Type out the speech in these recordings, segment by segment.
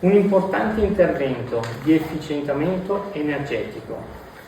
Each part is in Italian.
Un importante intervento di efficientamento energetico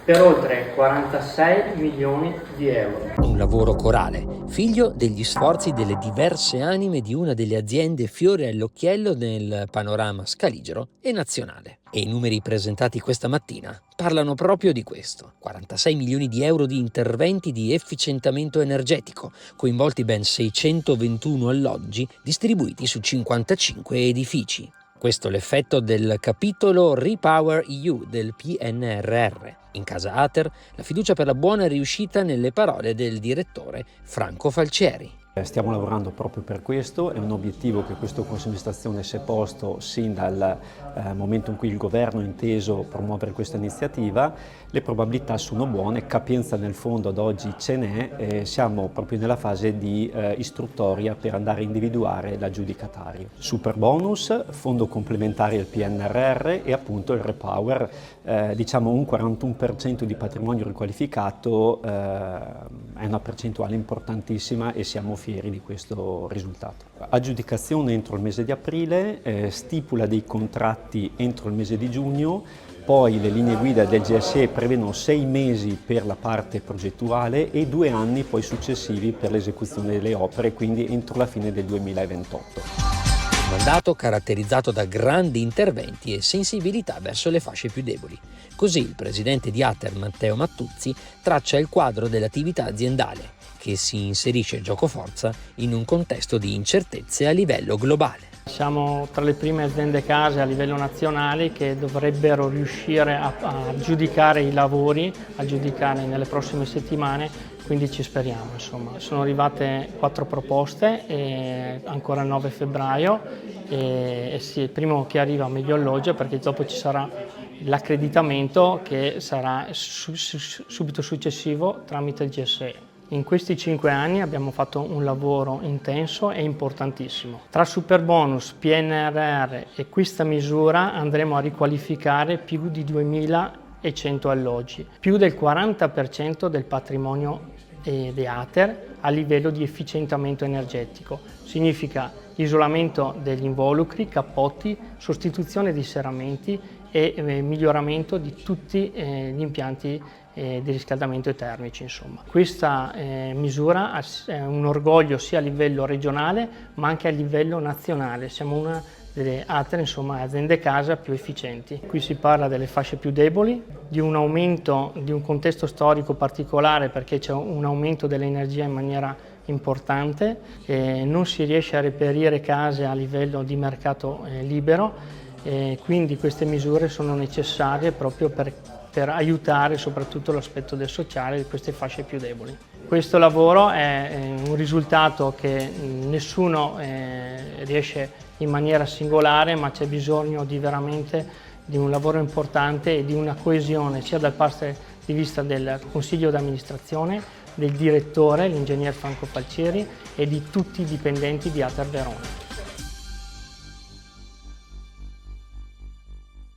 per oltre 46 milioni di euro. Un lavoro corale, figlio degli sforzi delle diverse anime di una delle aziende fiore all'occhiello nel panorama scaligero e nazionale. E i numeri presentati questa mattina parlano proprio di questo. 46 milioni di euro di interventi di efficientamento energetico, coinvolti ben 621 alloggi distribuiti su 55 edifici. Questo è l'effetto del capitolo Repower EU del PNRR. In casa Ater, la fiducia per la buona riuscita nelle parole del direttore Franco Falcieri. Stiamo lavorando proprio per questo, è un obiettivo che questo Consiglio di amministrazione si è posto sin dal momento in cui il governo ha inteso promuovere questa iniziativa. Le probabilità sono buone, capienza nel fondo ad oggi ce n'è e siamo proprio nella fase di istruttoria per andare a individuare l'aggiudicatario. Super bonus, fondo complementare al PNRR e appunto il Repower, diciamo un 41% di patrimonio riqualificato è una percentuale importantissima e siamo fieri di questo risultato. Aggiudicazione entro il mese di aprile, stipula dei contratti entro il mese di giugno, poi le linee guida del GSE prevedono 6 mesi per la parte progettuale e 2 anni poi successivi per l'esecuzione delle opere, quindi entro la fine del 2028. Un mandato caratterizzato da grandi interventi e sensibilità verso le fasce più deboli. Così il presidente di Ater, Matteo Mattuzzi, traccia il quadro dell'attività aziendale, che si inserisce giocoforza in un contesto di incertezze a livello globale. Siamo tra le prime aziende case a livello nazionale che dovrebbero riuscire a giudicare i lavori, a giudicare nelle prossime settimane, quindi ci speriamo. Insomma. Sono arrivate 4 proposte, ancora il 9 febbraio, e sì, il primo che arriva meglio alloggia, perché dopo ci sarà l'accreditamento che sarà subito successivo tramite il GSE. In questi 5 anni abbiamo fatto un lavoro intenso e importantissimo. Tra Superbonus, PNRR e questa misura andremo a riqualificare più di 2100 alloggi, più del 40% del patrimonio di Ater a livello di efficientamento energetico. Significa isolamento degli involucri, cappotti, sostituzione di serramenti e miglioramento di tutti gli impianti di riscaldamento e termici. Insomma. Questa misura è un orgoglio sia a livello regionale ma anche a livello nazionale. Siamo una delle altre aziende casa più efficienti. Qui si parla delle fasce più deboli, di un aumento di un contesto storico particolare perché c'è un aumento dell'energia in maniera importante, non si riesce a reperire case a livello di mercato libero, quindi queste misure sono necessarie proprio per aiutare soprattutto l'aspetto del sociale di queste fasce più deboli. Questo lavoro è un risultato che nessuno riesce in maniera singolare, ma c'è bisogno veramente di un lavoro importante e di una coesione sia dal punto di vista del Consiglio d'amministrazione, del direttore, l'ingegner Franco Falcieri, e di tutti i dipendenti di Ater Verona.